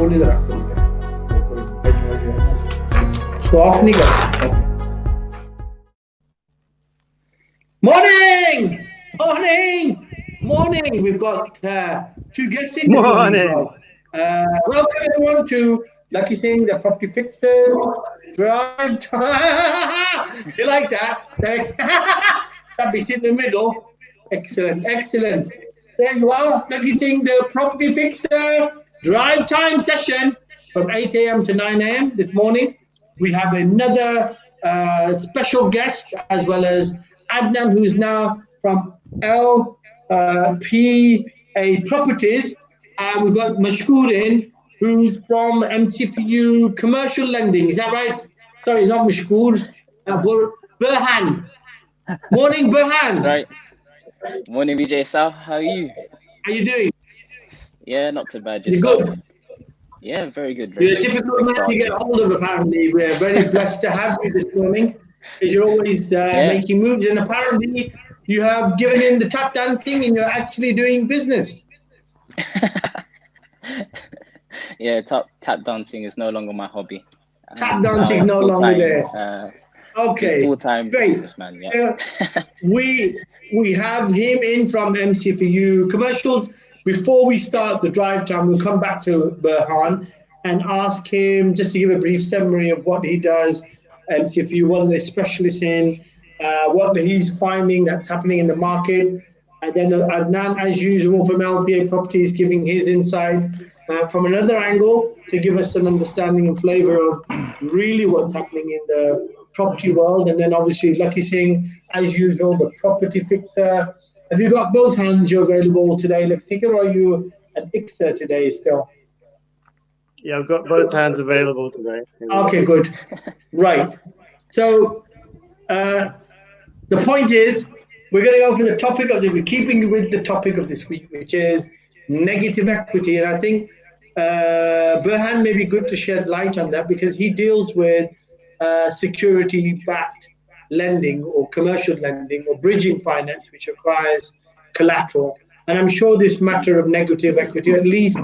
खोल इधर रख इसको ऑफ नहीं कर morning we've got two guests in the morning as well. Welcome everyone to Lakhi Singh, the property fixers drive time. You like that? Thanks. That bit in the middle. Excellent. There you are, Lakhi Singh, the property fixer drive time session from 8 a.m. to 9 a.m. this morning. We have another special guest as well as Adnan, who's now from LPA Properties, and we've got Mashkourin, who's from MCFU Commercial Lending. Is that right? Sorry, not Mashkour. Burhan. Morning, Burhan. That's right. Morning, Vijay Sal. How are you? How you doing? Yeah, not too bad. You good? Yeah, very good. You're a difficult man to get hold of, apparently. We're very blessed to have you this morning, because you're always making moves, and apparently you have given in the tap dancing and you're actually doing business. Yeah, tap dancing is no longer my hobby. Tap dancing no longer there. Okay, full-time businessman. Yeah. We have him in from MCFU Commercials. Before we start the drive time, we'll come back to Burhan and ask him just to give a brief summary of what he does, MCFU, what are they specialists in, what he's finding that's happening in the market. And then Adnan, as usual, from LPA Properties, giving his insight from another angle to give us an understanding and flavor of really what's happening in the property world. And then obviously Lakhi Singh, as usual, the property fixer. Have you got both hands you're available today, Lakhi Singh, or are you an fixer today still? Yeah, I've got both hands available today. Okay, good. Right. So the point is, we're going to go for the topic of we're keeping with the topic of this week, which is negative equity. And I think Burhan may be good to shed light on that, because he deals with security-backed lending or commercial lending or bridging finance, which requires collateral. And I'm sure this matter of negative equity, at least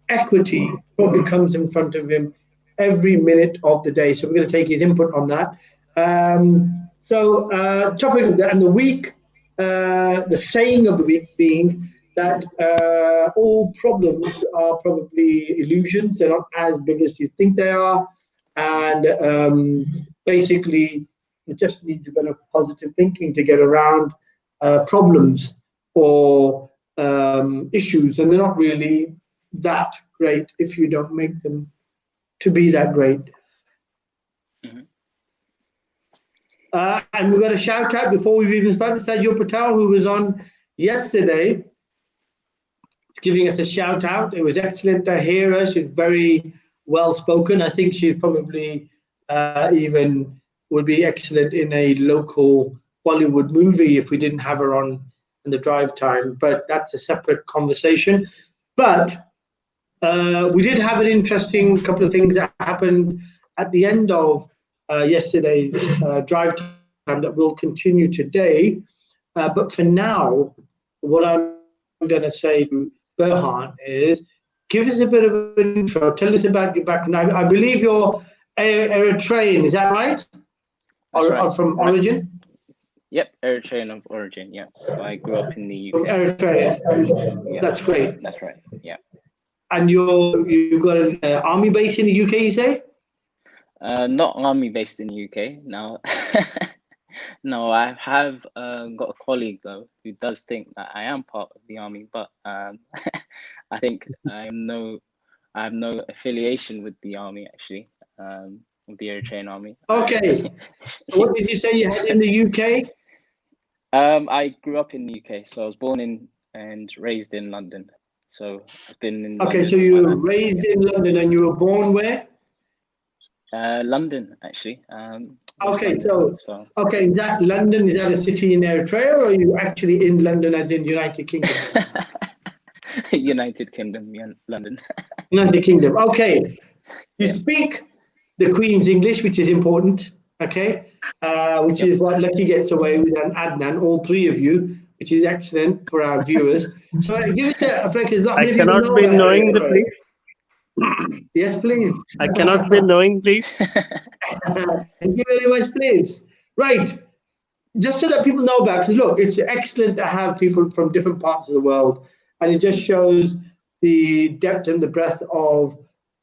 equity, probably comes in front of him every minute of the day. So we're going to take his input on that. Topic of that and the week, the saying of the week being that all problems are probably illusions. They're not as big as you think they are. And basically, it just needs a bit of positive thinking to get around problems or issues. And they're not really that great if you don't make them to be that great. Mm-hmm. And we've got a shout out before we've even started. Sajio Patel, who was on yesterday, is giving us a shout out. It was excellent to hear her. She's very well spoken. I think she's probably even would be excellent in a local Bollywood movie if we didn't have her on in the drive time. But that's a separate conversation. But we did have an interesting couple of things that happened at the end of yesterday's drive time that will continue today. But for now, what I'm going to say to Burhan is, give us a bit of an intro. Tell us about your background. I believe you're Eritrean, is that right? Or from origin? Yep, Eritrean of origin, yeah. So I grew up in the UK. From Eritrea. Yeah. That's great. That's right, yeah. And you've got an army base in the UK, you say? Not army based in the UK, no. No, I have got a colleague though who does think that I am part of the army, but I think I have no affiliation with the army actually, with the Eritrean army. Okay. So what did you say you had in the UK? I grew up in the UK, so I was born in and raised in London. So I've been in. Okay, so you were raised in London and you were born where? London, actually. Okay, so okay, is that London? Is that a city in Eritrea, or are you actually in London, as in United Kingdom? United Kingdom, yeah, London. United Kingdom. Okay, you speak the Queen's English, which is important. Okay, which is what Lakhi gets away with, and Adnan, all three of you, which is excellent for our viewers. So give it a Frank. Is not I cannot be knowing the Yes, please. I cannot be knowing, please. Thank you very much, please. Right. Just so that people know about, because look, it's excellent to have people from different parts of the world, and it just shows the depth and the breadth of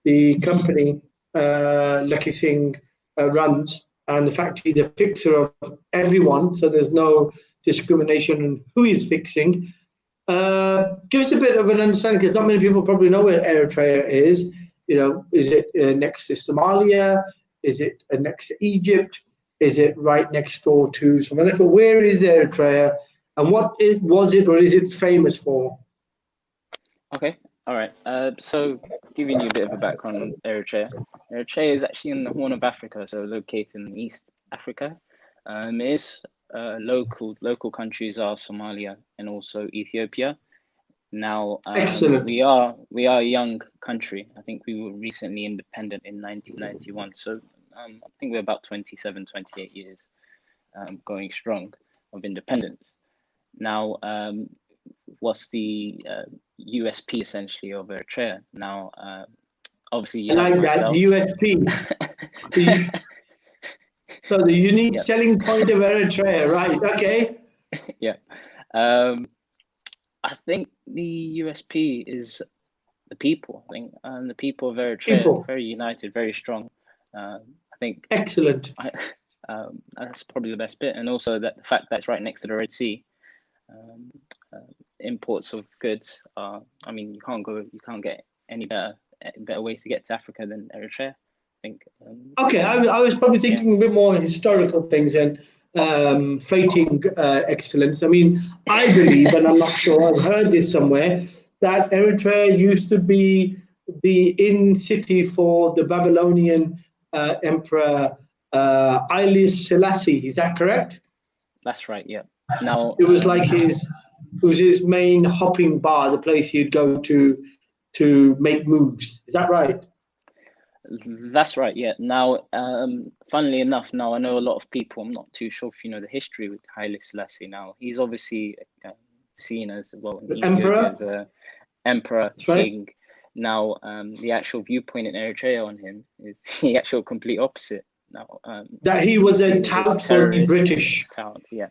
the company Lakhi Singh runs, and the fact he's a fixer of everyone, so there's no discrimination in who he's fixing. Give us a bit of an understanding, because not many people probably know where Eritrea is. You know, is it next to Somalia? Is it next to Egypt? Is it right next door to somewhere? Where is Eritrea, and what was it or is it famous for? Okay, all right. So giving you a bit of a background on Eritrea. Eritrea is actually in the Horn of Africa, so located in East Africa. It is local countries are Somalia and also Ethiopia. Now, Excellent. we are a young country. I think we were recently independent in 1991. So I think we're about 27, 28 years going strong of independence. Now, what's the USP essentially of Eritrea? Now, obviously, you I have like that myself. USP. So the unique Yep. selling point of Eritrea, right? Okay. Yeah. I think the USP is the people. I think the people of Eritrea very united, very strong. I think excellent. That's probably the best bit, and also that the fact that it's right next to the Red Sea. Imports of goods are. I mean, you can't get any better ways to get to Africa than Eritrea. I think. Okay, I was probably thinking a bit more historical things and freighting excellence. I mean, I believe, and I'm not sure, I've heard this somewhere, that Eritrea used to be the in-city for the Babylonian emperor Haile Selassie. Is that correct? That's right, yeah. Now it was like his main hopping bar, the place he'd go to make moves. Is that right? That's right, yeah. Now, funnily enough, now I know a lot of people, I'm not too sure if you know the history with Haile Selassie. Now, he's obviously seen as, well, in Ethiopia as an emperor, king. Right. Now, the actual viewpoint in Eritrea on him is the actual complete opposite. Now, that he was a tout for the British. Tout, yeah.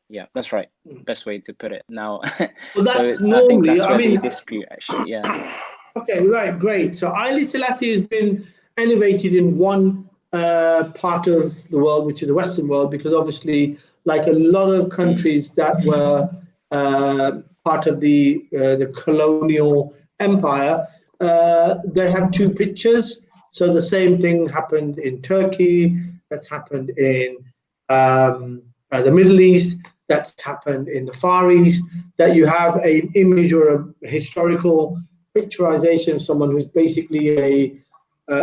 Yeah, that's right. Best way to put it. Now, well, that's so normally, I mean, dispute actually, yeah. Okay, right, great. So Haile Selassie has been elevated in one part of the world, which is the Western world, because obviously, like a lot of countries that were part of the colonial empire, they have two pictures. So the same thing happened in Turkey, that's happened in the Middle East, that's happened in the Far East, that you have an image or a historical picturization of someone who's basically a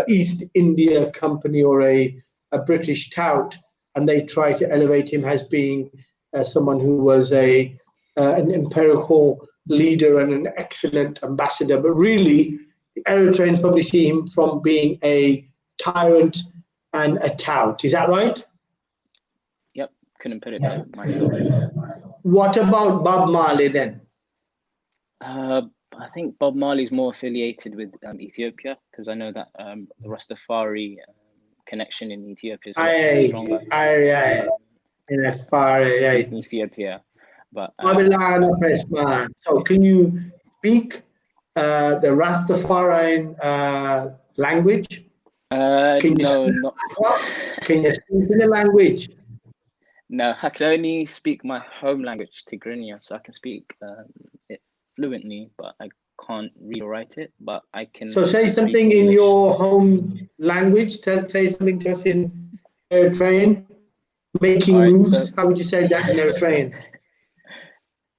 East India company or a British tout, and they try to elevate him as being someone who was an empirical leader and an excellent ambassador. But really, the Eritreans probably see him from being a tyrant and a tout. Is that right? Yep, couldn't put it better myself. What about Bob Marley then? I think Bob Marley's more affiliated with Ethiopia, because I know that the Rastafari connection in Ethiopia is stronger. In Ethiopia, but so can you speak the Rastafarian language? Can you speak in the language? No, I can only speak my home language, Tigrinya, so I can speak it fluently, but I can't read or write it. But I can. So say something in your home language. Say something to us in Eritrean. Making moves. So, how would you say that in Eritrean?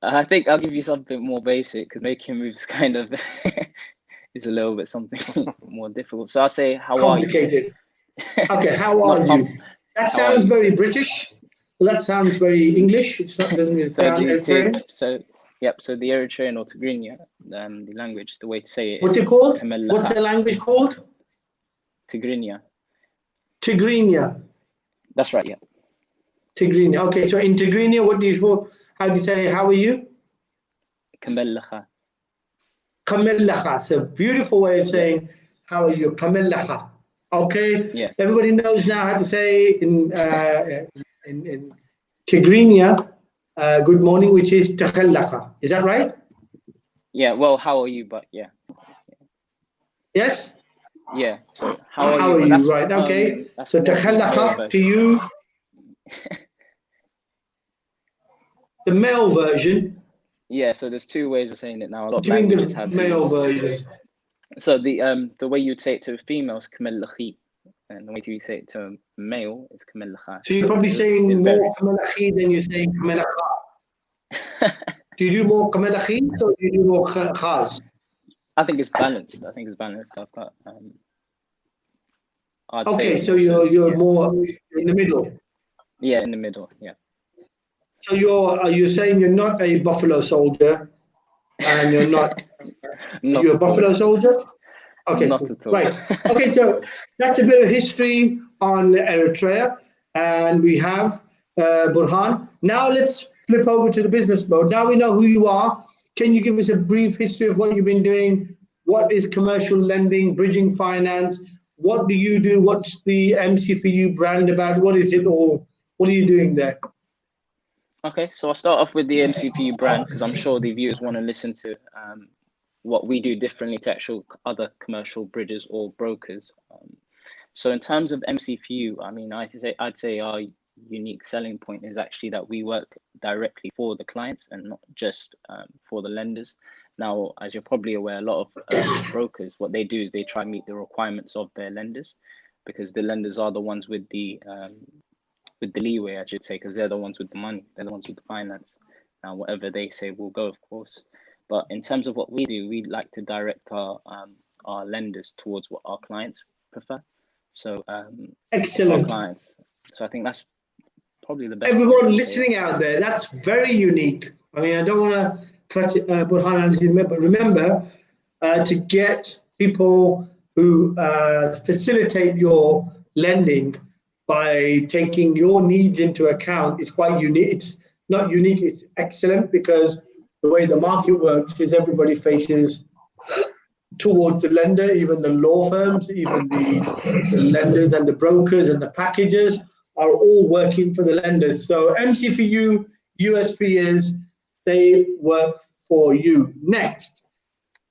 I think I'll give you something more basic, because making moves kind of is a little bit something more difficult. So I'll say, how complicated. Are you? Okay, how are you? That sounds very British. Well, that sounds very English. It doesn't sound Eritrean. So the Eritrean or Tigrinya, the language, the way to say it. What's it called? What's the language called? Tigrinya. Tigrinya. That's right, yeah. Tigrinya. Okay, so in Tigrinya, how do you say, how are you? Kambellacha. Kamil Lakha. It's a beautiful way of saying, how are you? Kamil Lakha. Okay? Yeah. Everybody knows now how to say in Tigrinya, good morning, which is Takhallakha. Is that right? Yeah. Well, how are you? But yeah. Yes? Yeah. So how are How you? are But you? Right. Okay. That's So more the male Takhallakha to version. you, the male version. Yeah. So there's two ways of saying it now. A lot of Giving languages the have male these. version. So the way you'd say it to a female is Kamil Lakhi, and the way you say it to a male is Kamil Lakha. So you're probably saying it more varies. Kamalachi than you're saying Kamalakha. Do you do more Kamalachi or do you do more Khaz? I think it's balanced. I've got I'd say Okay, it's so also, you're more in the middle. yeah, in the middle. Yeah. So you're saying you're not a Buffalo soldier and you're not Not you're a at all. Buffalo soldier? Okay, Not cool. at all. Right. Okay, so that's a bit of history on Eritrea, and we have Burhan. Now let's flip over to the business mode. Now we know who you are. Can you give us a brief history of what you've been doing? What is commercial lending, bridging finance? What do you do? What's the MC4U brand about? What is it all? What are you doing there? Okay, so I'll start off with the MC4U brand because I'm sure the viewers want to listen to what we do differently to actual other commercial bridges or brokers. So in terms of MC4U, I mean, I'd say our unique selling point is actually that we work directly for the clients and not just for the lenders. Now, as you're probably aware, a lot of brokers, what they do is they try and meet the requirements of their lenders because the lenders are the ones with the leeway, I should say, because they're the ones with the money, they're the ones with the finance. Now, whatever they say will go, of course. But in terms of what we do, we like to direct our lenders towards what our clients prefer. So excellent. Our clients. So I think that's probably the best. Everyone listening out there, that's very unique. I mean, I don't want to cut Burhan, but remember to get people who facilitate your lending by taking your needs into account is quite unique. It's not unique, it's excellent because the way the market works is everybody faces towards the lender, even the law firms, even the lenders and the brokers and the packages are all working for the lenders. So MC4U, USP is they work for you. Next.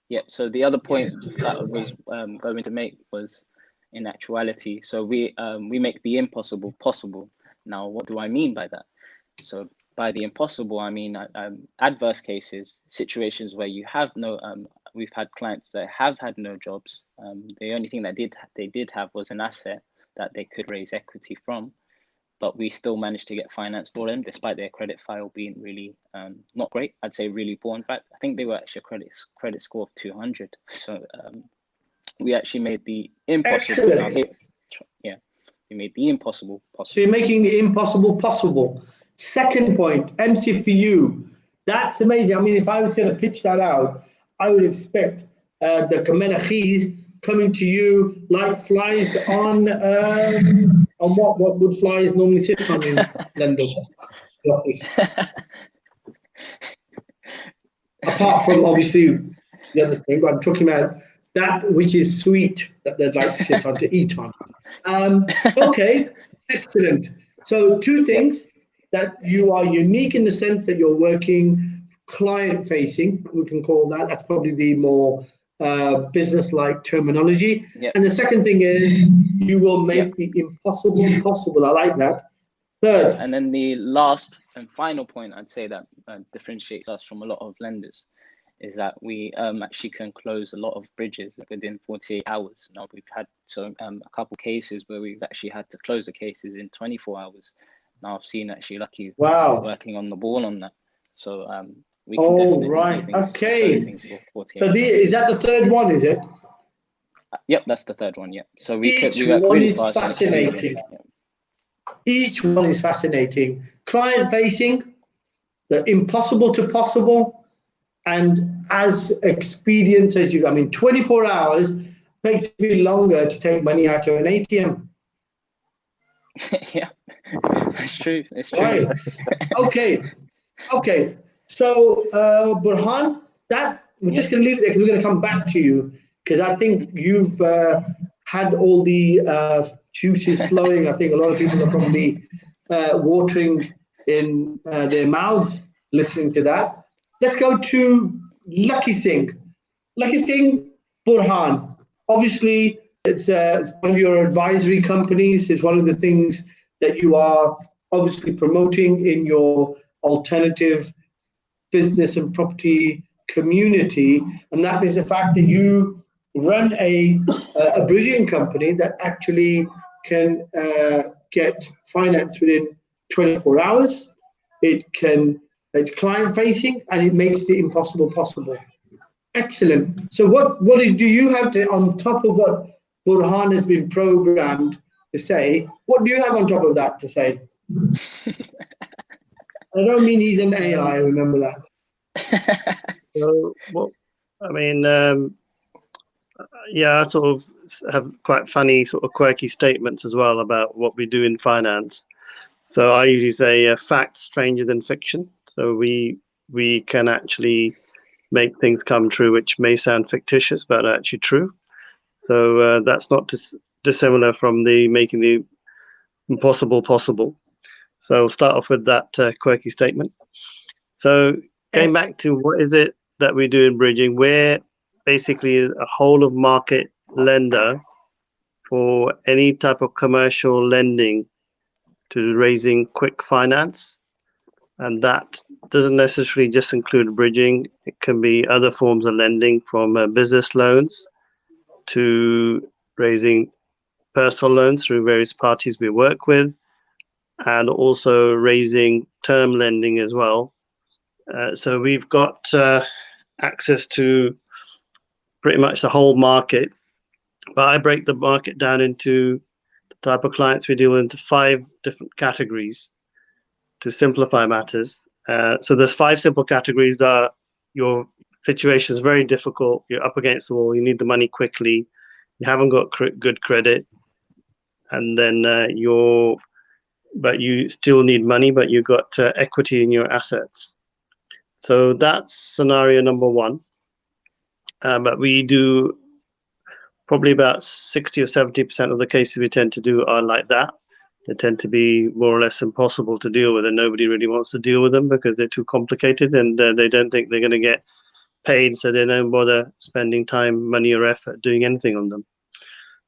Yeah, so the other point that I was going to make was in actuality, so we make the impossible possible. Now, what do I mean by that? So by the impossible, I mean adverse cases, situations where you have no, we've had clients that have had no jobs. The only thing that they did have was an asset that they could raise equity from, but we still managed to get finance for them despite their credit file being really not great. I'd say really poor. In fact, I think they were actually a credit score of 200. So we actually made the impossible. Excellent. We made the impossible possible. So you're making the impossible possible. Second point, MC4U. That's amazing. I mean, if I was going to pitch that out, I would expect the Kamelachis coming to you like flies on what would flies normally sit on in London, the office. Apart from obviously the other thing, but I'm talking about that which is sweet that they'd like to sit on to eat on. Okay, excellent. So two things that you are unique in the sense that you're working client facing, we can call that. That's probably the more business-like terminology. Yep. And the second thing is you will make the impossible possible. I like that. Third. And then the last and final point I'd say that differentiates us from a lot of lenders is that we actually can close a lot of bridges within 48 hours. Now we've had a couple cases where we've actually had to close the cases in 24 hours. Now I've seen actually Lakhi working on the ball on that. So we can definitely right. close things for 48 So is that the third one, is it? Yep, that's the third one. Yep. So we work really is fast. Fascinating. Each one is fascinating. Client facing, the impossible to possible, and as expedient as you. I mean, 24 hours makes me longer to take money out of an ATM. Yeah, it's true. It's true. Right. Okay. So Burhan, that we're just going to leave it there because we're going to come back to you, because I think you've had all the juices flowing. I think a lot of people are probably watering in their mouths listening to that. Let's go to Lakhi Singh. Lakhi Singh, Burhan. Obviously, it's one of your advisory companies. Is one of the things that you are obviously promoting in your alternative business and property community, and that is the fact that you run a bridging company that actually can get finance within 24 hours. It's client facing, and it makes the impossible possible. Excellent. So what do you have to, on top of what Burhan has been programmed to say, what do you have on top of that to say? I don't mean he's an AI, remember that. So, well, I mean, yeah, I sort of have quite funny, sort of quirky statements as well about what we do in finance. So I usually say facts stranger than fiction. So we can actually make things come true, which may sound fictitious, but are actually true. So that's not dissimilar from the making the impossible possible. So I'll start off with that quirky statement. So going back to what is it that we do in bridging, we're basically a whole of market lender for any type of commercial lending to raising quick finance. And that doesn't necessarily just include bridging. It can be other forms of lending, from business loans to raising personal loans through various parties we work with, and also raising term lending as well. So we've got access to pretty much the whole market, but I break the market down into the type of clients we deal with into 5 different categories to simplify matters. So there's 5 simple categories that your situation is very difficult, you're up against the wall, you need the money quickly, you haven't got good credit, and then but you still need money, but you've got equity in your assets. So that's scenario number 1. But we do probably about 60 or 70% of the cases we tend to do are like that. They tend to be more or less impossible to deal with, and nobody really wants to deal with them because they're too complicated, and they don't think they're going to get paid, so they don't bother spending time, money, or effort doing anything on them.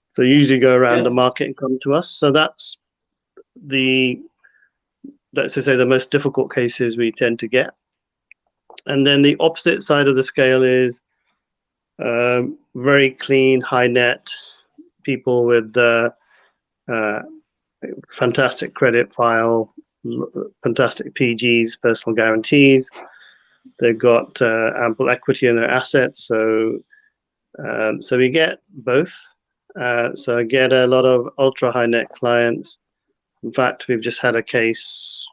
So usually go around the market and come to us. So that's let's just say the most difficult cases we tend to get. And then the opposite side of the scale is very clean, high net people with fantastic credit file, fantastic PGs, personal guarantees. They've got ample equity in their assets. So we get both. So I get a lot of ultra high net clients. In fact, we've just had a case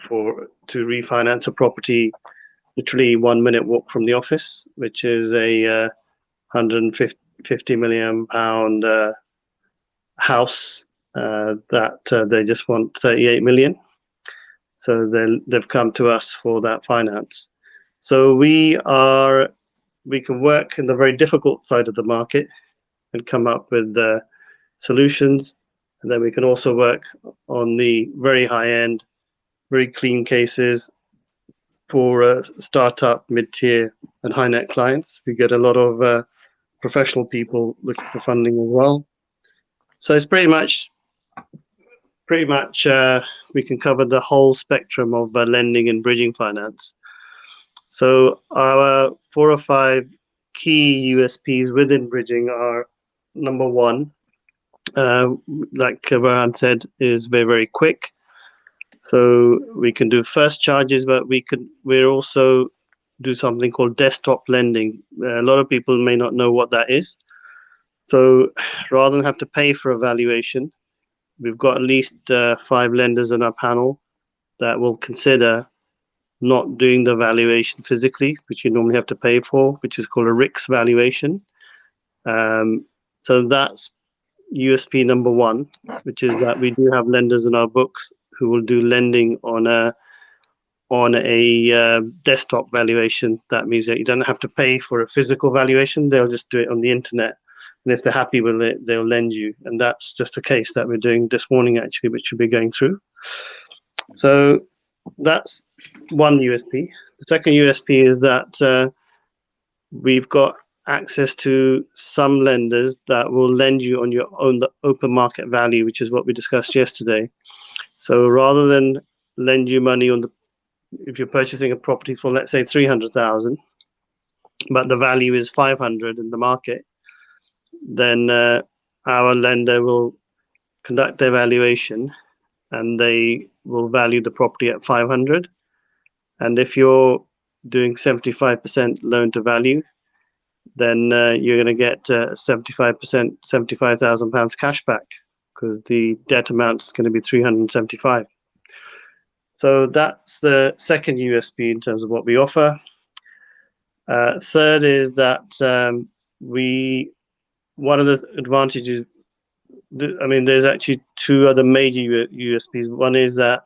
to refinance a property, literally 1 minute walk from the office, which is a 150 million pound house that they just want 38 million. So they've come to us for that finance. So we can work in the very difficult side of the market and come up with solutions. And then we can also work on the very high end, very clean cases for startup, mid-tier, and high net clients. We get a lot of professional people looking for funding as well. So it's pretty much we can cover the whole spectrum of lending and bridging finance. So our 4 or 5 key USPs within bridging are: number 1, like Burhan said, is very, very quick. So we can do first charges, but we also do something called desktop lending. A lot of people may not know what that is. So rather than have to pay for a valuation, we've got at least 5 lenders in our panel that will consider not doing the valuation physically, which you normally have to pay for, which is called a RICS valuation. So that's USP number 1, which is that we do have lenders in our books who will do lending on on a desktop valuation. That means that you don't have to pay for a physical valuation. They'll just do it on the internet. And if they're happy with it, they'll lend you. And that's just a case that we're doing this morning, actually, which should be going through. So that's one USP. The second USP is that we've got access to some lenders that will lend you on your own open market value, which is what we discussed yesterday. So rather than lend you money on if you're purchasing a property for, let's say, 300,000, but the value is 500 in the market, then our lender will conduct their valuation and they will value the property at 500. And if you're doing 75% loan to value, then you're going to get 75%, £75,000 cash back, because the debt amount is going to be 375. So that's the second USP in terms of what we offer. Third is that one of the advantages, I mean, there's actually two other major USPs. One is that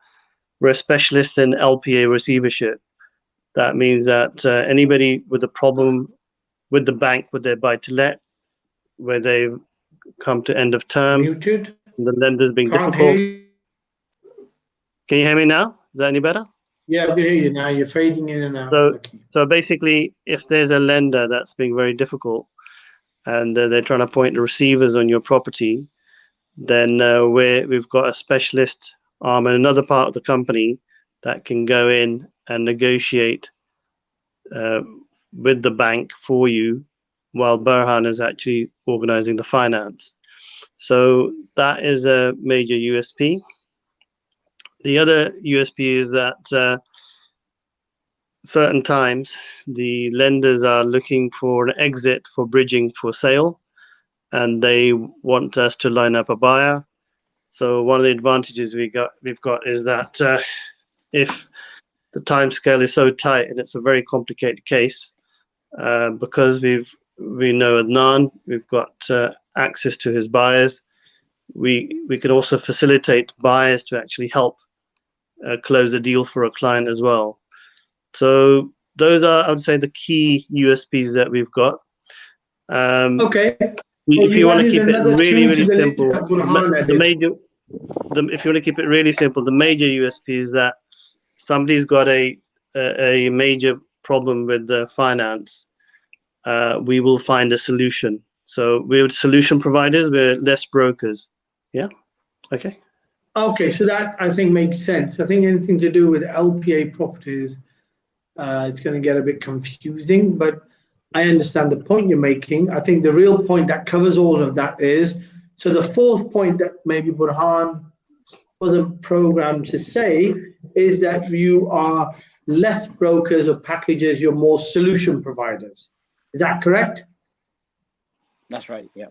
we're a specialist in LPA receivership. That means that anybody with a problem with the bank, with their buy-to-let, where they've come to end of term, Muted. the lender's being Can't difficult. hear you. Can you hear me now? Is that any better? Yeah, I can hear you now. You're fading in and out. So basically, if there's a lender that's being very difficult and they're trying to appoint the receivers on your property, then we've got a specialist arm in another part of the company that can go in and negotiate with the bank for you, while Burhan is actually organizing the finance. So that is a major USP. The other USP is that certain times the lenders are looking for an exit for bridging for sale, and they want us to line up a buyer. So one of the advantages we've got is that if the time scale is so tight and it's a very complicated case, because we know Adnan, we've got access to his buyers. We can also facilitate buyers to actually help close a deal for a client as well. So those are, I would say, the key USPs that we've got. Okay. If you want to keep it really, really simple, if you want to keep it really simple, the major USP is that somebody's got a major problem with the finance, we will find a solution. So we're solution providers, we're less brokers. Yeah. Okay. Okay, so that I think makes sense. I think anything to do with LPA properties, it's going to get a bit confusing, but I understand the point you're making. I think the real point that covers all of that is, so the fourth point that maybe Burhan wasn't programmed to say is that you are less brokers or packages, you're more solution providers. Is that correct? That's right, yeah.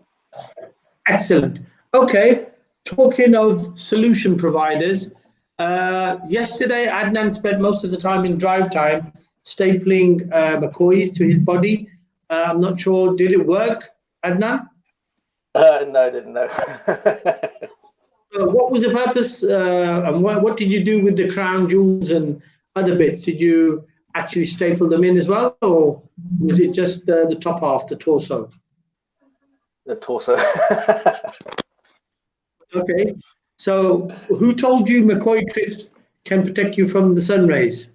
Excellent. Okay, talking of solution providers, yesterday Adnan spent most of the time in drive time stapling McCoys to his body. I'm not sure, did it work, Adnan? No, I didn't know. What was the purpose and what did you do with the crown jewels and other bits? Did you actually staple them in as well, or was it just the top half, the torso? The torso. Okay, so who told you McCoy crisps can protect you from the sun rays?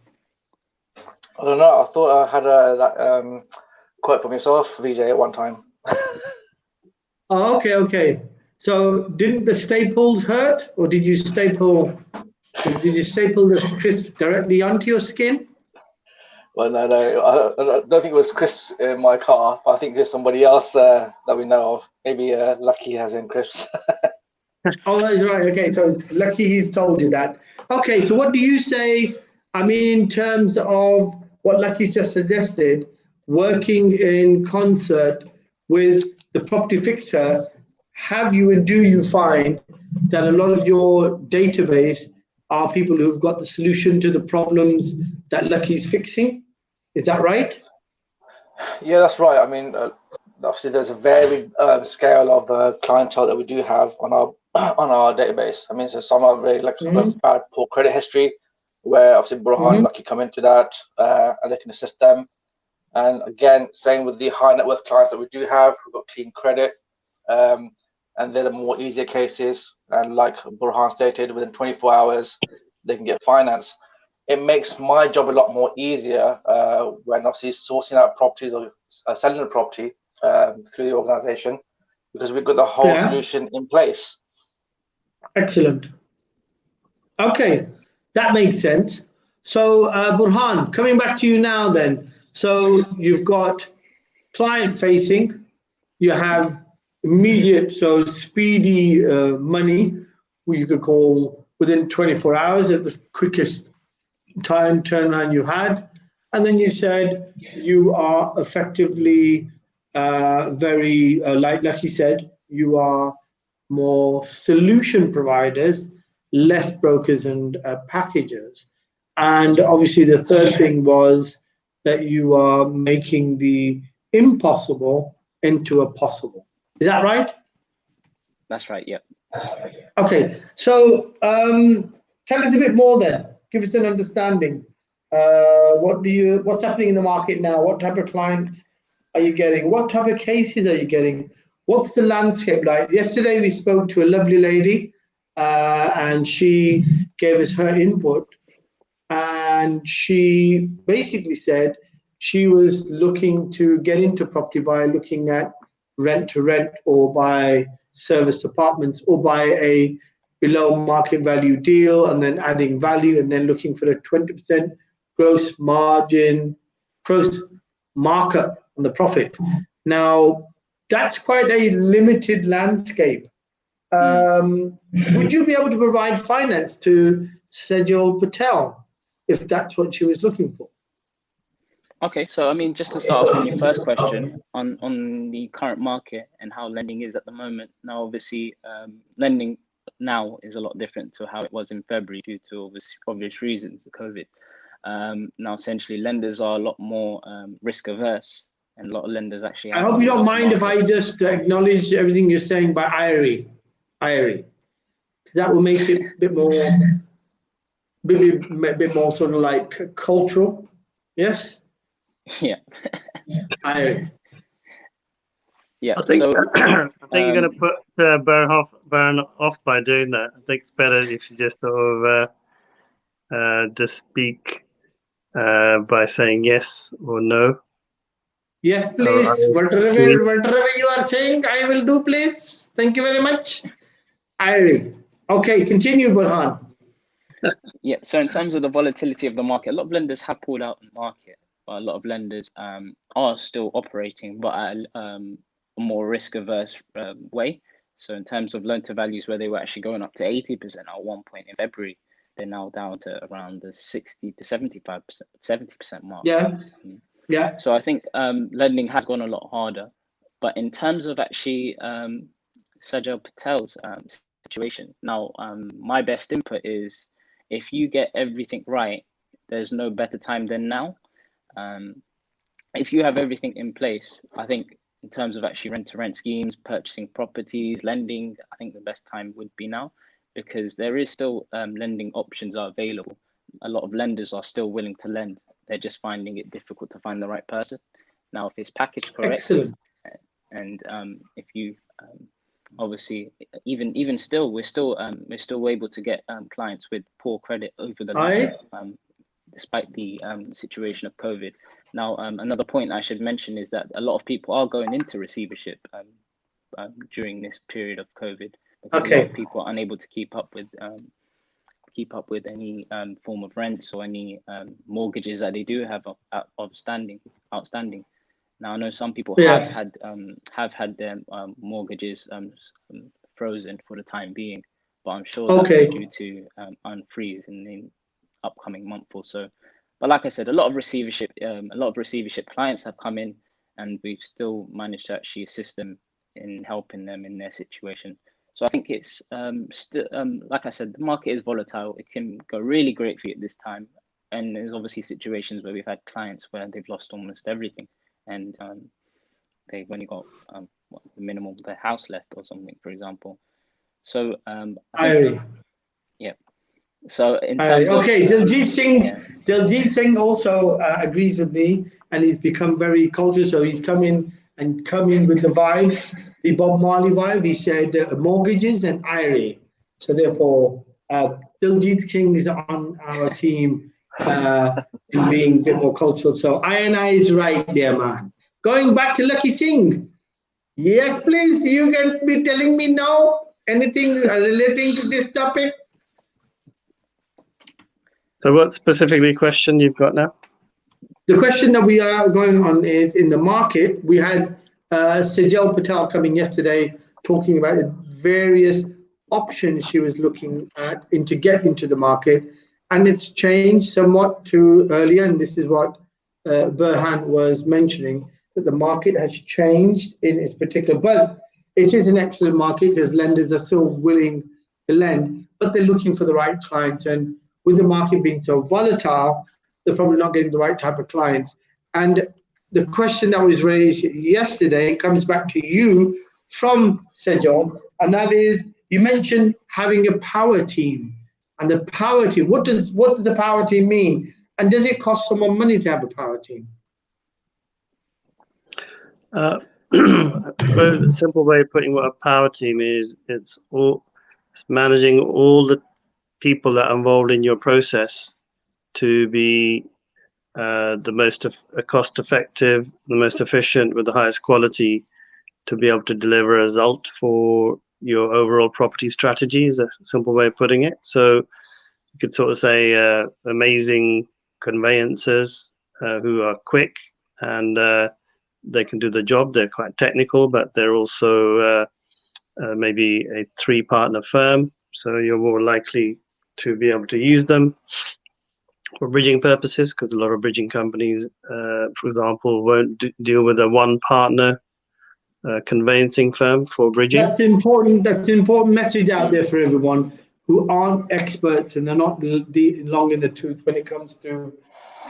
I don't know. I thought I had that quote from yourself, VJ, at one time. Oh, okay. So didn't the staples hurt, or did you staple the crisp directly onto your skin? Well, no, I don't think it was crisps in my car, but I think there's somebody else that we know of. Maybe Lakhi has in crisps. Oh, that's right. Okay, so it's lucky he's told you that. Okay, so what do you say? I mean, in terms of what Lucky's just suggested, working in concert with the property fixer, have you and do you find that a lot of your database are people who've got the solution to the problems that Lucky's fixing? Is that right? Yeah, that's right. I mean, obviously, there's a varied scale of clientele that we do have on our database. I mean, so some are very like bad, poor credit history. where obviously Burhan and Lakhi come into that, and they can assist them. And again, same with the high net worth clients that we do have. We've got clean credit, and they're the more easier cases. And like Burhan stated, within 24 hours, they can get finance. It makes my job a lot more easier when obviously sourcing out properties or selling a property through the organization, because we've got the whole solution in place. Excellent. Okay, that makes sense. So Burhan, coming back to you now then. So you've got client facing, you have immediate, so speedy money, you could call within 24 hours at the quickest time turnaround you had. And then you said you are effectively very, like you said, you are more solution providers, less brokers and packagers. And obviously the third thing was that you are making the impossible into a possible. Is that right? That's right, yep. Okay, so tell us a bit more then. Give us an understanding. What's happening in the market now? What type of clients are you getting? What type of cases are you getting? What's the landscape like? Yesterday we spoke to a lovely lady and she gave us her input, and she basically said she was looking to get into property by looking at rent to rent, or by serviced apartments, or by a below market value deal, and then adding value, and then looking for a 20% gross margin, gross markup on the profit. Now, that's quite a limited landscape. Would you be able to provide finance to Sejal Patel if that's what she was looking for? Okay, so I mean, just to start off on your first question on the current market and how lending is at the moment. Now, obviously, lending now is a lot different to how it was in February due to obvious reasons, the COVID. Now, essentially, lenders are a lot more risk averse, and a lot of lenders actually. I hope you don't mind if I just acknowledge everything you're saying by Irie. That will make it a bit more sort of like cultural. Yes. Yeah. Yeah. I think, so I think you're going to put Burn off by doing that. I think it's better if you just sort of just speak by saying yes or no. Yes, please. Whatever you are saying, I will do, please. Thank you very much. Irie. Okay, continue, Burhan. Yeah, so in terms of the volatility of the market, a lot of lenders have pulled out the market, but a lot of lenders are still operating, but at a more risk-averse way. So in terms of loan to values, where they were actually going up to 80% at one point in February, they're now down to around the 60 to 70% mark. Yeah. So I think lending has gone a lot harder, but in terms of actually Sajal Patel's situation, now my best input is, if you get everything right, there's no better time than now. If you have everything in place, I think in terms of actually rent-to-rent schemes, purchasing properties, lending, I think the best time would be now, because there is still lending options are available. A lot of lenders are still willing to lend. They're just finding it difficult to find the right person. Now, if it's packaged correctly, and if you obviously, even still, we're still able to get clients with poor credit over the line, despite the situation of COVID. Now, another point I should mention is that a lot of people are going into receivership during this period of COVID, because a lot of people are unable to keep up with any form of rents or any mortgages that they do have outstanding. Now, I know some people have had their mortgages frozen for the time being, but I'm sure that's due to unfreeze in the upcoming month or so. But like I said, a lot of receivership clients have come in, and we've still managed to actually assist them in helping them in their situation. So I think it's still, like I said, the market is volatile. It can go really great for you at this time, and there's obviously situations where we've had clients where they've lost almost everything, and they've only got the minimum of their house left or something, for example. So I think, yeah. So in terms okay, of yeah. Diljit Singh also agrees with me, and he's become very cultured. So he's come in with the vibe, the Bob Marley vibe. He said mortgages and IRA. So therefore, Diljit Singh is on our team in being a bit more cultural. So I is right there, man. Going back to Lakhi Singh. Yes, please. You can be telling me now anything relating to this topic. So what specifically question you've got now? The question that we are going on is in the market. We had Sejal Patel coming yesterday talking about the various options she was looking at to get into the market, and it's changed somewhat to earlier. And this is what Burhan was mentioning, that the market has changed in its particular, but it is an excellent market because lenders are still willing to lend, but they're looking for the right clients. And with the market being so volatile, they're probably not getting the right type of clients. And the question that was raised yesterday comes back to you from Sejal, and that is, you mentioned having a power team. And the power team, what does the power team mean? And does it cost someone money to have a power team? The simple way of putting what a power team is, it's managing all the people that are involved in your process to be the most cost effective, the most efficient, with the highest quality, to be able to deliver a result for your overall property strategy, is a simple way of putting it. So you could sort of say amazing conveyancers who are quick and they can do the job. They're quite technical, but they're also maybe a 3-partner firm, so you're more likely to be able to use them for bridging purposes, because a lot of bridging companies, for example, won't deal with a 1-partner conveyancing firm for bridging. That's important. That's an important message out there for everyone who aren't experts and they're not long in the tooth when it comes to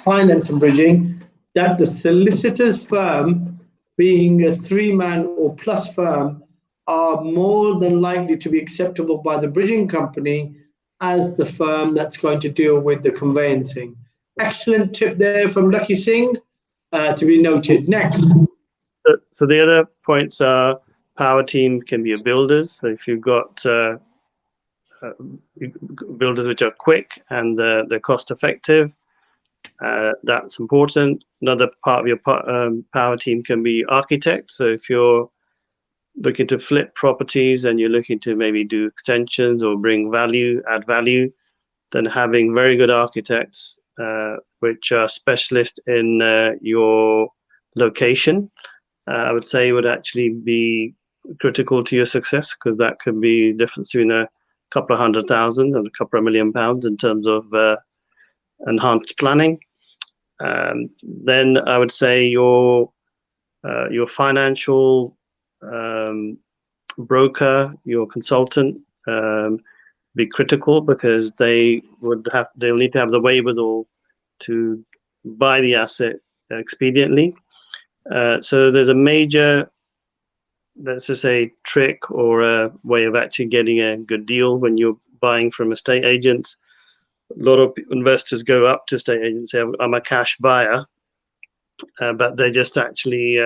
finance and bridging, that the solicitor's firm, being a 3-man or plus firm, are more than likely to be acceptable by the bridging company as the firm that's going to deal with the conveyancing. Excellent tip there from Lakhi Singh, to be noted. Next. So the other points are, power team can be builders. So if you've got builders which are quick and they're cost effective, that's important. Another part of your power team can be architects. So if you're looking to flip properties and you're looking to maybe do extensions or add value, then having very good architects which are specialists in your location, I would say, would actually be critical to your success, because that could be the difference between a couple of £100,000 and a couple of £1 million in terms of enhanced planning. Then I would say your financial broker, your consultant, be critical, because they'll need to have the wherewithal to buy the asset expediently. So there's a major, let's just say, trick or a way of actually getting a good deal when you're buying from estate agents. A lot of investors go up to estate agents and say, I'm a cash buyer, but they're just actually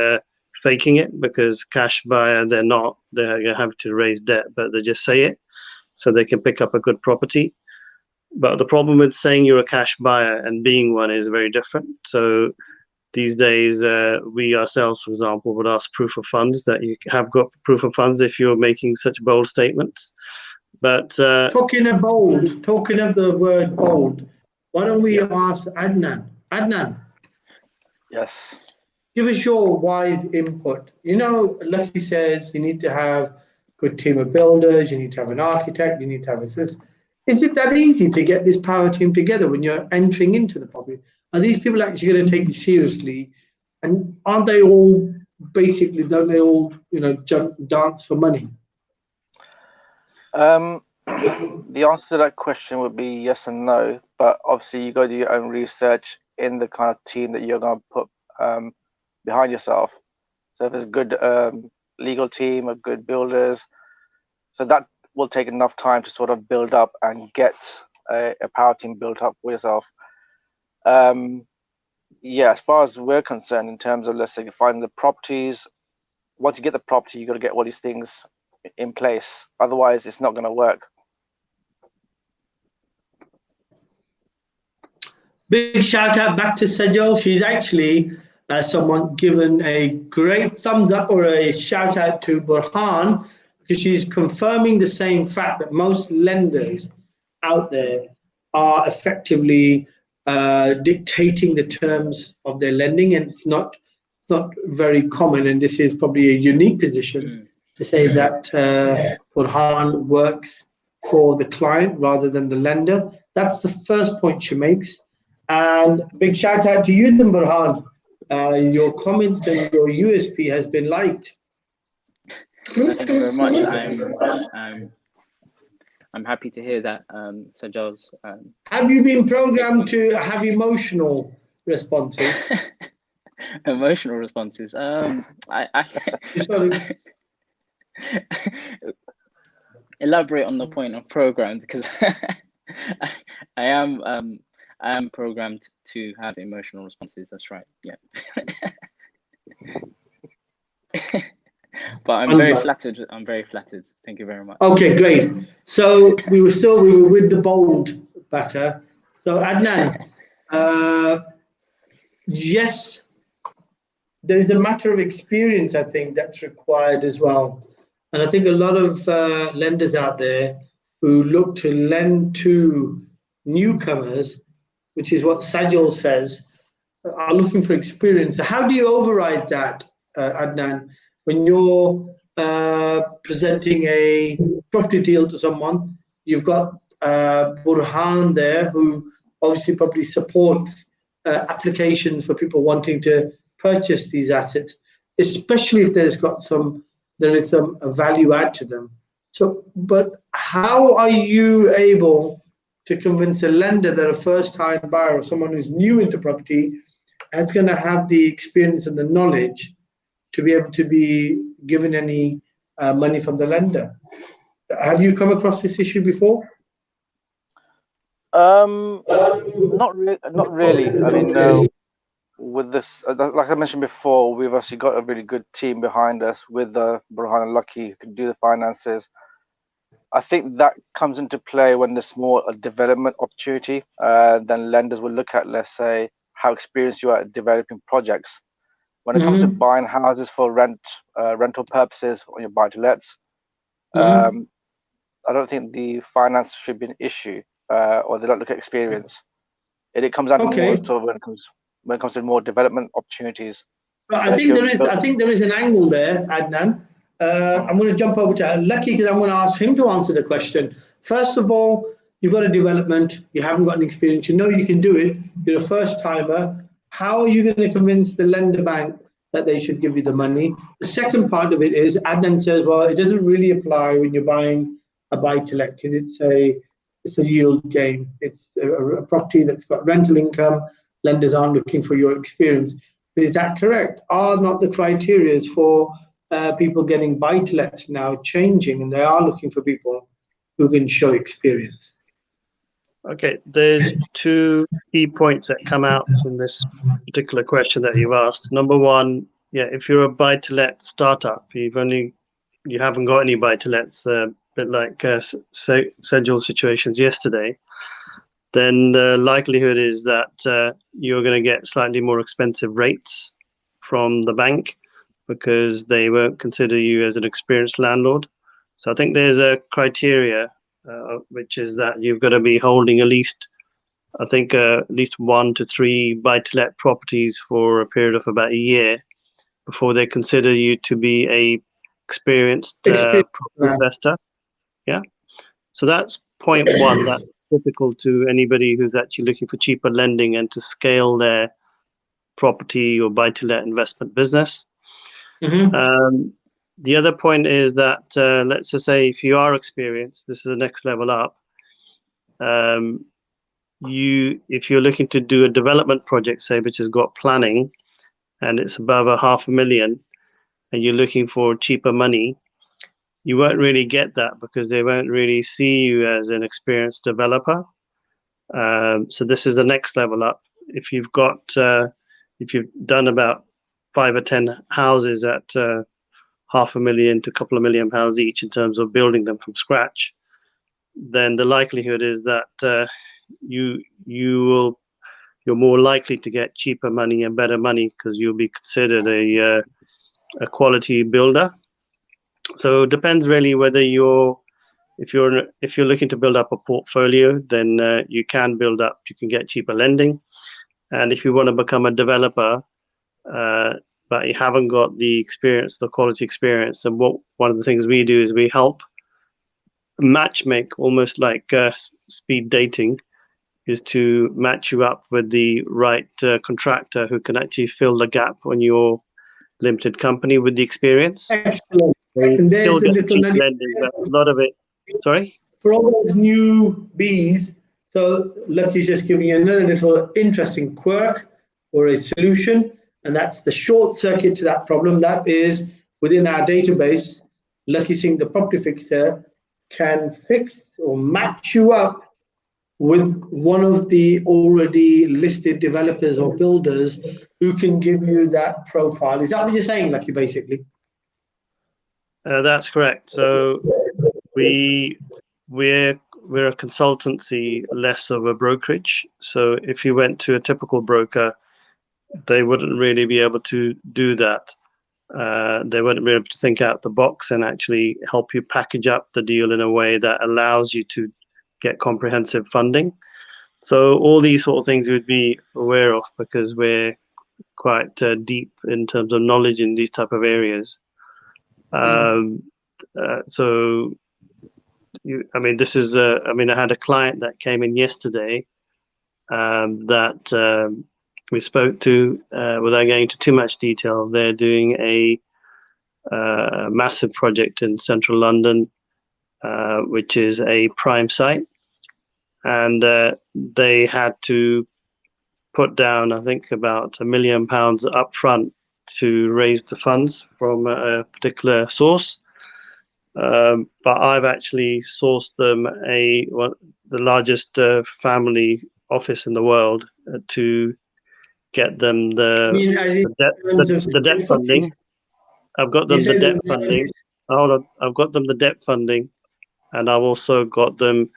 faking it, because cash buyer, they're not. They're having to raise debt, but they just say it so they can pick up a good property. But the problem with saying you're a cash buyer and being one is very different. So these days, we ourselves, for example, would ask proof of funds, that you have got proof of funds if you're making such bold statements. But talking of the word bold, why don't we ask Adnan? Adnan, Yes. give us your wise input. Lakhi says you need to have a good team of builders, you need to have an architect, you need to have a system. Is it that easy to get this power team together when you're entering into the property? Are these people actually going to take you seriously? And aren't they all basically, don't they all, dance for money? The answer to that question would be yes and no, but obviously you got to do your own research in the kind of team that you're going to put behind yourself. So if there's a good legal team, a good builders, so that will take enough time to sort of build up and get a power team built up for yourself. Yeah, as far as we're concerned, in terms of, let's say, finding the properties, once you get the property, you got to get all these things in place. Otherwise, it's not going to work. Big shout out back to Sajal. She's actually someone given a great thumbs up or a shout out to Burhan, because she's confirming the same fact that most lenders out there are effectively dictating the terms of their lending, and it's not very common. And this is probably a unique position to say that Burhan works for the client rather than the lender. That's the first point she makes. And big shout out to you, Burhan. Your comments and your USP has been liked. Thank you very much. I'm happy to hear that, Sajal's. Have you been programmed to have emotional responses? Emotional responses. Sorry. Elaborate on the point of programmed, because I am programmed to have emotional responses. That's right. Yeah. But I'm very flattered. I'm very flattered. Thank you very much. Okay, great. So we were with the bold batter. So Adnan, yes, there is a matter of experience, I think, that's required as well. And I think a lot of lenders out there who look to lend to newcomers, which is what Sajal says, are looking for experience. So how do you override that, Adnan, when you're presenting a property deal to someone? You've got Burhan there, who obviously probably supports applications for people wanting to purchase these assets, especially if there is some value add to them. So, but how are you able to convince a lender that a first-time buyer or someone who's new into property is going to have the experience and the knowledge to be able to be given any money from the lender? Have you come across this issue before? Not really. I mean, with this, like I mentioned before, we've actually got a really good team behind us with Burhan and Lakhi, who can do the finances. I think that comes into play when there's more a development opportunity. Then lenders will look at, let's say, how experienced you are at developing projects. When it comes to buying houses for rental purposes or your buy-to-lets, I don't think the finance should be an issue, or they don't look at experience. It comes down to more sort of when it comes to more development opportunities. I think there is an angle there, Adnan. I'm going to jump over to Lakhi, because I'm going to ask him to answer the question. First of all, you've got a development, you haven't got an experience, you know you can do it, you're a first timer. How are you going to convince the lender bank that they should give you the money? The second part of it is, Adnan says, well, it doesn't really apply when you're buying a buy-to-let, because it's a yield game. It's a property that's got rental income. Lenders aren't looking for your experience. But is that correct? Are not the criteria for people getting buy-to-lets now changing, and they are looking for people who can show experience? Okay, there's two key points that come out from this particular question that you've asked. Number one, yeah, if you're a buy-to-let startup, you haven't got any buy-to-lets, a bit like Sajal's situations yesterday, then the likelihood is that you're going to get slightly more expensive rates from the bank, because they won't consider you as an experienced landlord. So I think there's a criteria, which is that you've got to be holding at least 1 to 3 buy-to-let properties for a period of about a year before they consider you to be a experienced property investor. Yeah. So that's point one. That's typical to anybody who's actually looking for cheaper lending and to scale their property or buy-to-let investment business. The other point is that let's just say if you are experienced, this is the next level up. If you're looking to do a development project, say, which has got planning and it's above $500,000, and you're looking for cheaper money, you won't really get that, because they won't really see you as an experienced developer. So this is the next level up. If you've got, if you've done about 5 or 10 houses at £500,000 to a couple of £1 million each in terms of building them from scratch, then the likelihood is that you're more likely to get cheaper money and better money because you'll be considered a quality builder. So it depends really whether if you're looking to build up a portfolio, then you can get cheaper lending. And if you want to become a developer, but you haven't got the experience, the quality experience, and one of the things we do is we help matchmake, almost like speed dating, is to match you up with the right contractor who can actually fill the gap on your limited company with the experience. Excellent. They And there's still a get little cheap lending, but a lot of it. Sorry? for all those newbies. So Lucky's just giving you another little interesting quirk or a solution, and that's the short circuit to that problem. That is within our database, Lakhi Singh, the property fixer, can fix or match you up with one of the already listed developers or builders who can give you that profile. Is that what you're saying, Lakhi, basically? That's correct. So we're a consultancy, less of a brokerage. So if you went to a typical broker, they wouldn't really be able to do that. They wouldn't be able to think out the box and actually help you package up the deal in a way that allows you to get comprehensive funding. So all these sort of things we'd be aware of because we're quite deep in terms of knowledge in these type of areas. So this is I had a client that came in yesterday that we spoke to without going into too much detail. They're doing a massive project in central London, which is a prime site, and they had to put down, I think, about £1 million up front to raise the funds from a particular source. But I've actually sourced them the largest family office in the world to get them the debt funding. I've got them the debt funding. Hold on, I've got them the debt funding, and I've also got them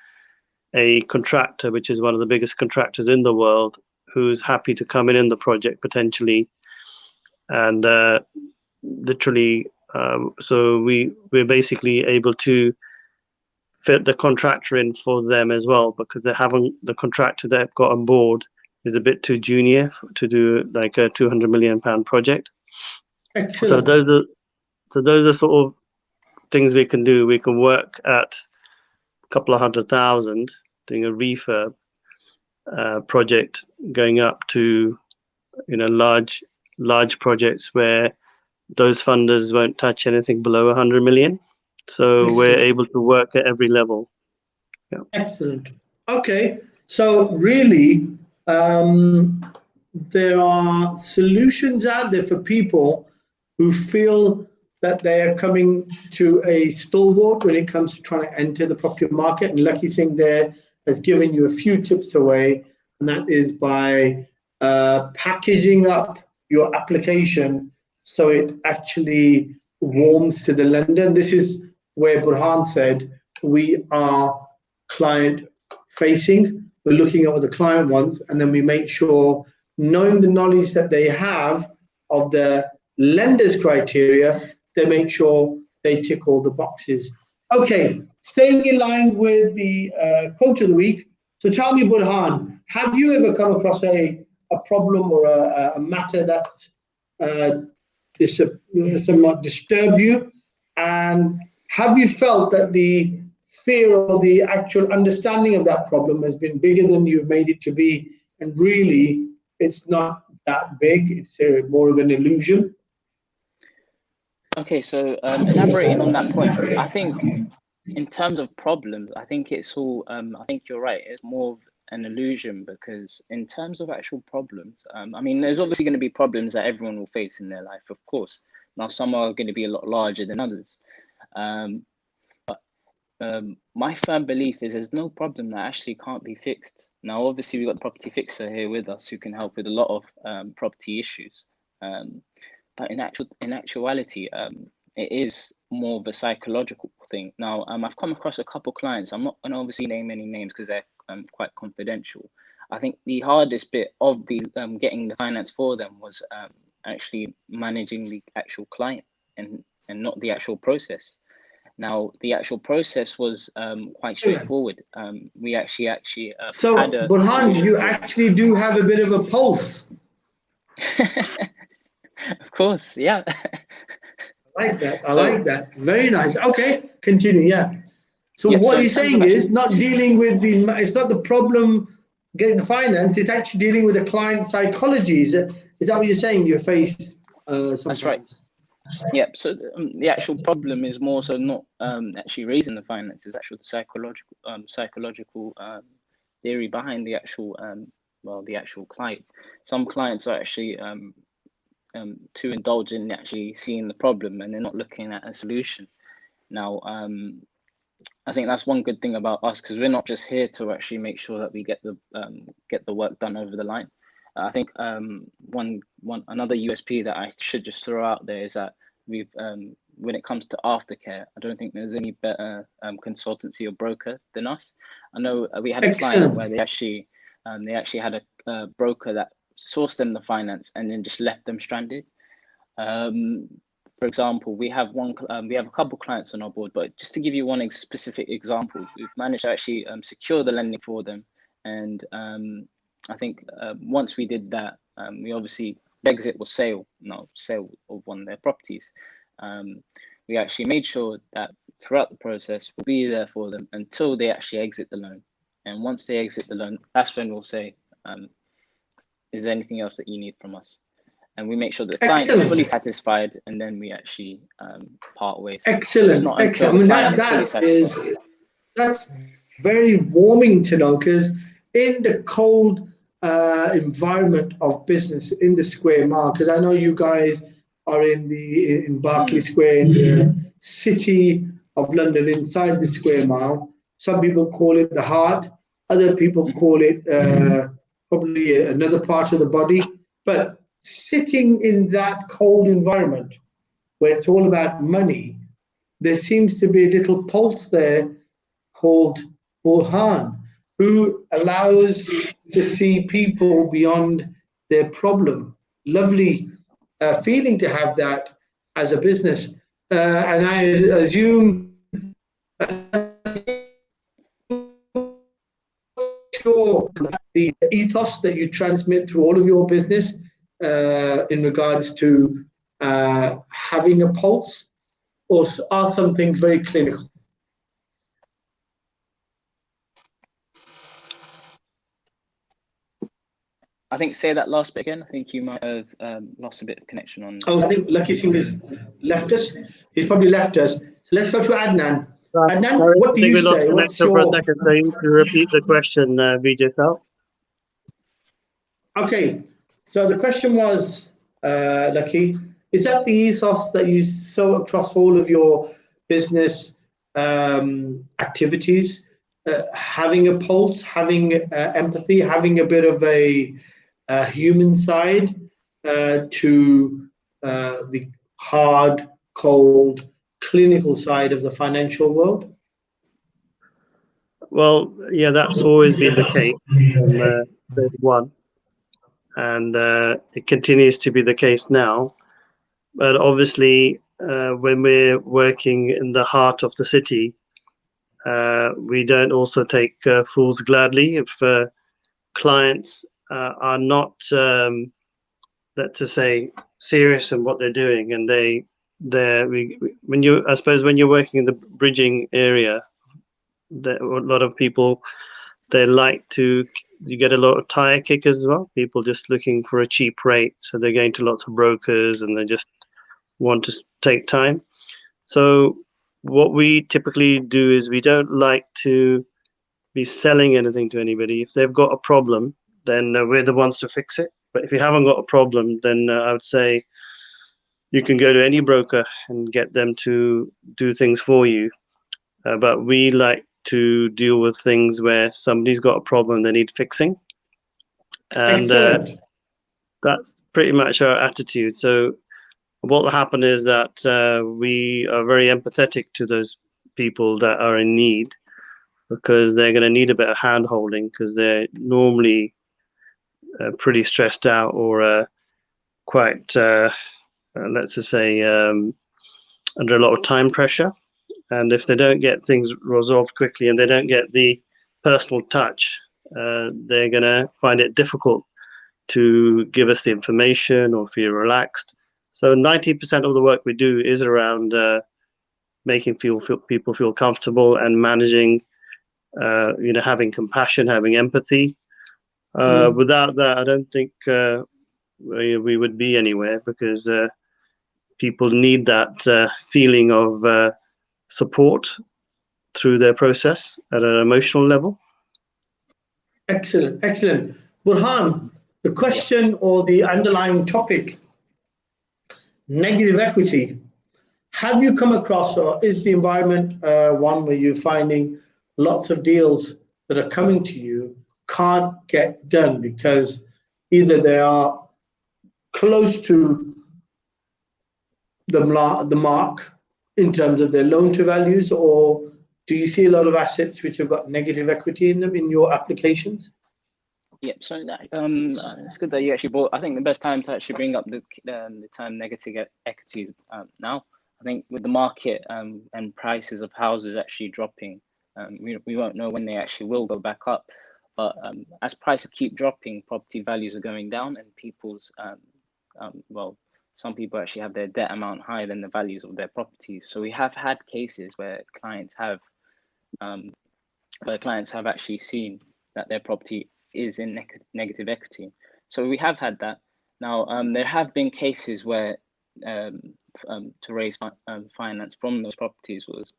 a contractor, which is one of the biggest contractors in the world, who's happy to come in the project potentially, and literally. So we're basically able to fit the contractor in for them as well, because the contractor they've got on board is a bit too junior to do like a £200 million project. Excellent. So those are sort of things we can do. We can work at a couple of 100,000 doing a refurb project, going up to large projects where those funders won't touch anything below 100 million. So excellent. We're able to work at every level. Yeah. Excellent. Okay. So really, there are solutions out there for people who feel that they are coming to a stalwart when it comes to trying to enter the property market. And Lakhi Singh there has given you a few tips away, and that is by packaging up your application so it actually warms to the lender. And this is where Burhan said we are client facing. We're looking at what the client wants, and then we make sure, knowing the knowledge that they have of the lender's criteria, they make sure they tick all the boxes. Okay, staying in line with the quote of the week. So tell me, Burhan, have you ever come across a problem or a matter that's somewhat disturbed you? And have you felt that the fear or the actual understanding of that problem has been bigger than you've made it to be, and really it's not that big, it's more of an illusion? Okay, so elaborating on that point, I think in terms of problems, I think it's all, I think you're right, it's more of an illusion, because in terms of actual problems, there's obviously going to be problems that everyone will face in their life, of course. Now, some are going to be a lot larger than others. But my firm belief is there's no problem that actually can't be fixed. Now, obviously, we've got the property fixer here with us who can help with a lot of property issues. But in actuality, it is more of a psychological thing. Now, I've come across a couple clients. I'm not going to obviously name any names because they're quite confidential. I think the hardest bit of the getting the finance for them was actually managing the actual client and not the actual process. Now, the actual process was quite straightforward. We actually so had a Burhan, you actually do have a bit of a pulse. Of course, yeah. I like that. I like that. Very nice. Okay, continue. Yeah. So Yeah, what so in you're terms saying of is not dealing with it's not the problem getting the finance, it's actually dealing with the client psychology. Is that what you're saying you face sometimes? That's right. Yeah, so the actual problem is more so not actually raising the finances, actual psychological theory behind the actual the actual client. Some clients are actually too indulged in actually seeing the problem and they're not looking at a solution. Now, I think that's one good thing about us because we're not just here to actually make sure that we get the work done over the line. I think another USP that I should just throw out there is that we've when it comes to aftercare, I don't think there's any better consultancy or broker than us. I know we had a client where they actually had a broker that sourced them the finance and then just left them stranded. For example, we have a couple clients on our board, but just to give you one specific example, we've managed to actually secure the lending for them, and I think once we did that, we obviously exit was sale of one of their properties. We actually made sure that throughout the process we'll be there for them until they actually exit the loan, and once they exit the loan, that's when we'll say, is there anything else that you need from us? And we make sure the client is fully satisfied, and then we actually part ways. Excellent, so excellent. I mean, that's very warming to know, because in the cold environment of business in the square mile, because I know you guys are in Berkeley Square, in the city of London, inside the square mile. Some people call it the heart, other people call it probably another part of the body, but sitting in that cold environment where it's all about money, there seems to be a little pulse there called Burhan, who allows to see people beyond their problem. Lovely feeling to have that as a business. And I assume the ethos that you transmit through all of your business in regards to having a pulse, or are some things very clinical? I think say that last bit again. I think you might have lost a bit of connection on. Oh, I think Lakhi Singh has left us. He's probably left us. So let's go to Adnan. Adnan, what do you say? What's your... for a second, so you to repeat the question, Vijay. Okay, so the question was, Lakhi, is that the ethos that you saw across all of your business activities? Having a pulse, having empathy, having a bit of a human side to the hard, cold, clinical side of the financial world? Well, yeah, that's always been the case from day one, and it continues to be the case now. But obviously, when we're working in the heart of the city, we don't also take fools gladly. If clients are not, let's say, serious in what they're doing, and when you're working in the bridging area, a lot of people, you get a lot of tire kickers as well. People just looking for a cheap rate, so they're going to lots of brokers and they just want to take time. So what we typically do is we don't like to be selling anything to anybody. If they've got a problem, then we're the ones to fix it. But if you haven't got a problem, then I would say you can go to any broker and get them to do things for you. but we like to deal with things where somebody's got a problem they need fixing, and Excellent. that's pretty much our attitude. So what will happen is that we are very empathetic to those people that are in need, because they're going to need a bit of hand holding, because they're normally pretty stressed out, or quite, let's just say, under a lot of time pressure. And if they don't get things resolved quickly and they don't get the personal touch, they're going to find it difficult to give us the information or feel relaxed. So 90% of the work we do is around making people feel comfortable and managing, having compassion, having empathy. Without that, I don't think we would be anywhere, because people need that feeling of support through their process at an emotional level. Excellent, excellent. Burhan, the question or the underlying topic, negative equity. Have you come across, or is the environment one where you're finding lots of deals that are coming to you can't get done because either they are close to the mark in terms of their loan to values, or do you see a lot of assets which have got negative equity in them in your applications? Yep. So it's good that you actually brought. I think the best time to actually bring up the term negative equity now. I think with the market and prices of houses actually dropping, we won't know when they actually will go back up. But as prices keep dropping, property values are going down, and people's some people actually have their debt amount higher than the values of their properties. So we have had cases where clients have actually seen that their property is in negative equity. So we have had that. Now there have been cases where to raise finance from those properties was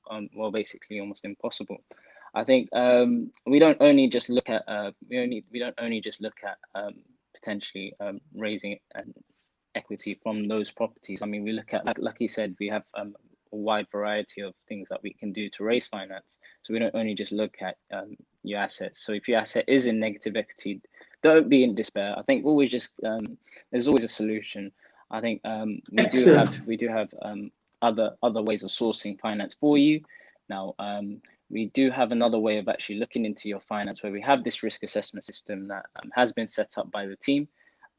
basically almost impossible. I think we don't only just look at potentially raising equity from those properties. I mean, we look at, like Lakhi said, we have a wide variety of things that we can do to raise finance. So we don't only just look at your assets. So if your asset is in negative equity, don't be in despair. I think always just there's always a solution. I think we do have other ways of sourcing finance for you. Now we do have another way of actually looking into your finance, where we have this risk assessment system that has been set up by the team,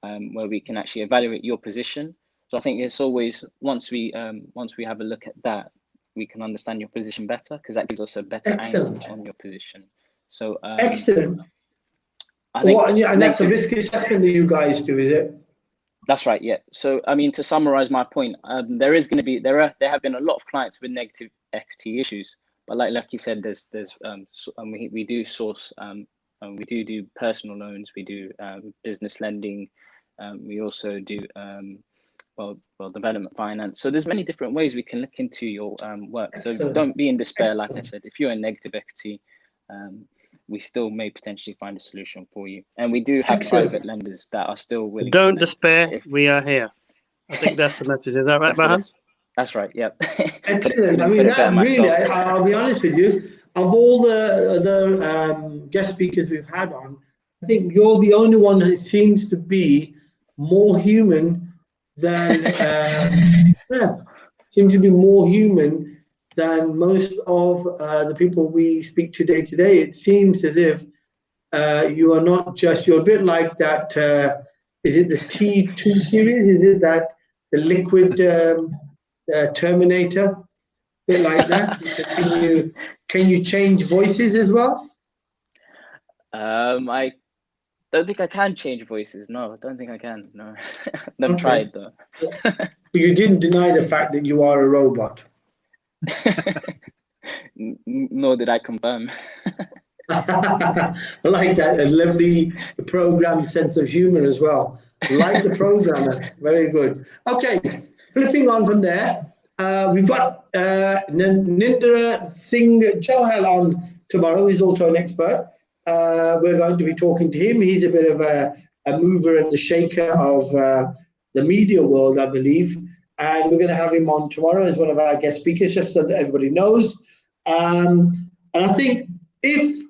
where we can actually evaluate your position. So I think it's always, once we have a look at that, we can understand your position better, because that gives us a better angle on your position. So excellent. I think, and that's a risk assessment that you guys do, is it? That's right. Yeah. So I mean, to summarize my point, there have been a lot of clients with negative equity issues, but like Lakhi said, we do source, we do personal loans, we do business lending, we also do development finance. So there's many different ways we can look into your work. So don't be in despair. Like I said, if you're in negative equity, we still may potentially find a solution for you. And we do have private lenders that are still willing. Don't despair. We are here. I think that's the message. Is that right, Burhan? That's right. Yep. Excellent. I mean, that really, I'll be honest with you, of all the other guest speakers we've had on, I think you're the only one who seems to be more human than than most of the people we speak to day to day. It seems as if you are not just, you're a bit like that, is it the T2 series? Is it that the liquid Terminator? A bit like that. Can you change voices as well? I don't think I can change voices. No, I don't think I can. No, never tried though. You didn't deny the fact that you are a robot. Nor did I confirm. I like that. A lovely program sense of humor as well. Like the programmer. Very good. Okay, flipping on from there. We've got Nindra Singh Johal on tomorrow. He's also an expert. We're going to be talking to him. He's a bit of a mover and the shaker of the media world, I believe. And we're going to have him on tomorrow as one of our guest speakers, just so that everybody knows. And I think if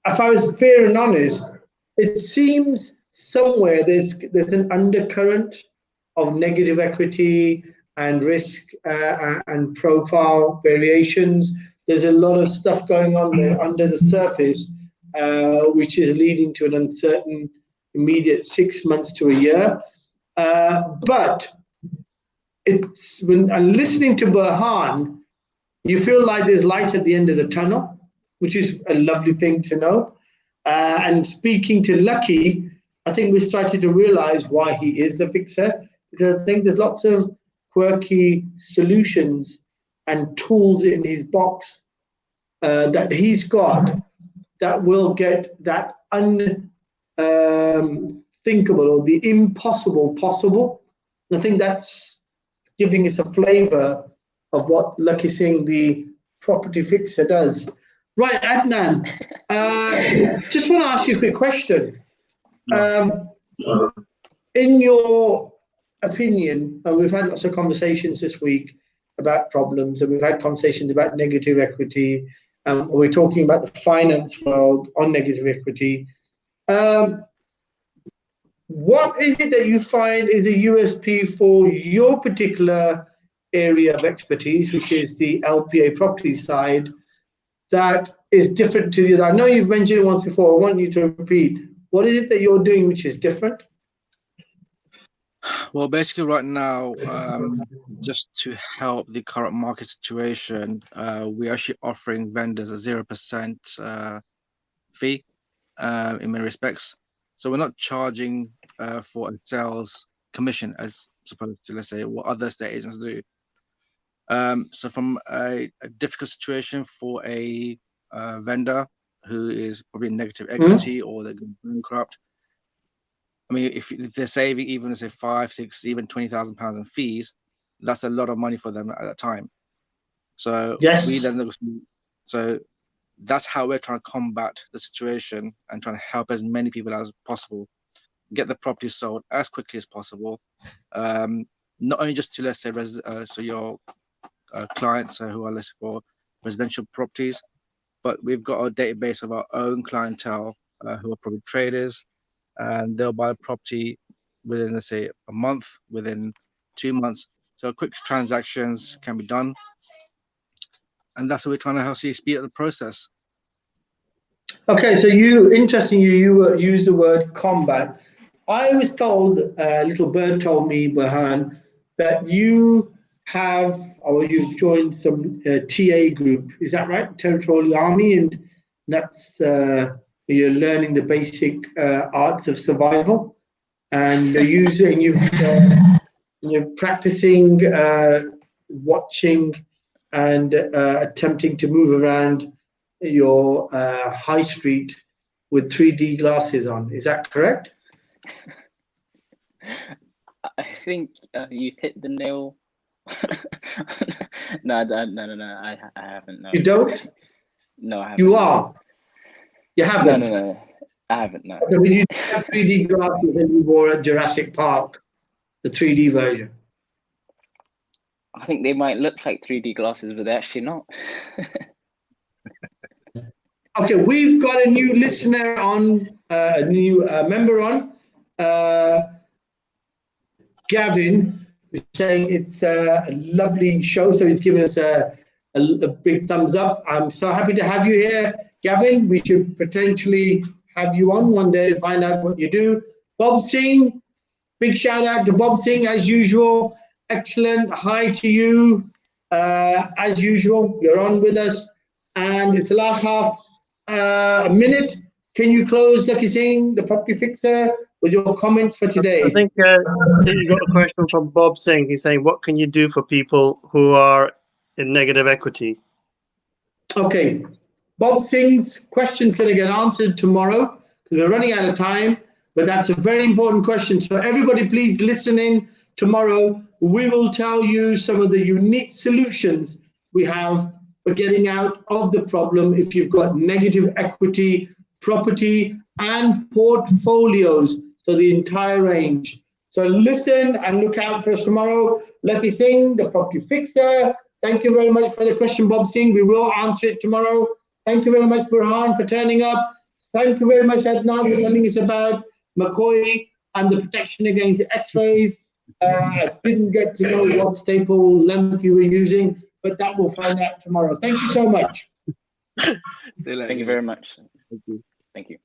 I was fair and honest, it seems somewhere there's an undercurrent of negative equity and risk and profile variations. There's a lot of stuff going on there under the surface, which is leading to an uncertain immediate 6 months to a year. But when I'm listening to Burhan, you feel like there's light at the end of the tunnel, which is a lovely thing to know. And speaking to Lakhi, I think we started to realize why he is the fixer, because I think there's lots of quirky solutions and tools in his box that he's got that will get that unthinkable or the impossible possible. And I think that's giving us a flavor of what Lakhi Singh, the property fixer, does. Right, Adnan, just want to ask you a quick question. In your opinion, and we've had lots of conversations this week about problems, and we've had conversations about negative equity, and we're talking about the finance world on negative equity. What is it that you find is a USP for your particular area of expertise, which is the LPA property side, that is different to the other? I know you've mentioned it once before. I want you to repeat. What is it that you're doing which is different? Well, basically right now, just to help the current market situation, we're actually offering vendors a 0% fee in many respects. So we're not charging for a sales commission as opposed to, let's say, what other estate agents do. So from a difficult situation for a vendor who is probably in negative equity or they're going bankrupt, I mean, if they're saving even, say, 5, 6, even £20,000 in fees, that's a lot of money for them at that time. So so that's how we're trying to combat the situation and trying to help as many people as possible get the property sold as quickly as possible. Not only just to, let's say, so your clients who are listed for residential properties, but we've got a database of our own clientele who are probably traders, and they'll buy a property within, let's say, a month, within 2 months. So quick transactions can be done. And that's what we're trying to help you speed up the process. Okay, so you used the word combat. I was told, little bird told me, Burhan, that you have, or you've joined some TA group. Is that right? Territorial Army, and that's you're learning the basic arts of survival, and you're practicing watching and attempting to move around your high street with 3D glasses on. Is that correct? I think you hit the nail. No, I haven't. No. You don't? No, I haven't. You are? You haven't? No, I haven't. No. Okay, when you had 3D glasses and you wore at Jurassic Park, the 3D version. I think they might look like 3D glasses, but they're actually not. Okay, we've got a new listener on, a new member on. Gavin is saying it's a lovely show, so he's giving us a big thumbs up. I'm so happy to have you here, Gavin. We should potentially have you on one day to find out what you do. Bob Singh, big shout out to Bob Singh as usual. Excellent. Hi to you. As usual, you're on with us. And it's the last half a minute. Can you close, Lakhi Singh, the property fixer, with your comments for today? I think you got a question from Bob Singh. He's saying, what can you do for people who are in negative equity? Okay. Bob Singh's question is going to get answered tomorrow because we're running out of time, but that's a very important question. So everybody, please listen in tomorrow. We will tell you some of the unique solutions we have for getting out of the problem if you've got negative equity, property, and portfolios. So the entire range. So listen and look out for us tomorrow. Lakhi Singh, the property fixer, Thank you very much for the question, Bob Singh. We will answer it tomorrow. Thank you very much, Burhan, for turning up. Thank you very much, Adnan, for telling us about McCoy and the protection against x-rays. I didn't get to know what staple length you were using, but that we'll find out tomorrow. Thank you so much. Thank you very much. Thank you. Thank you.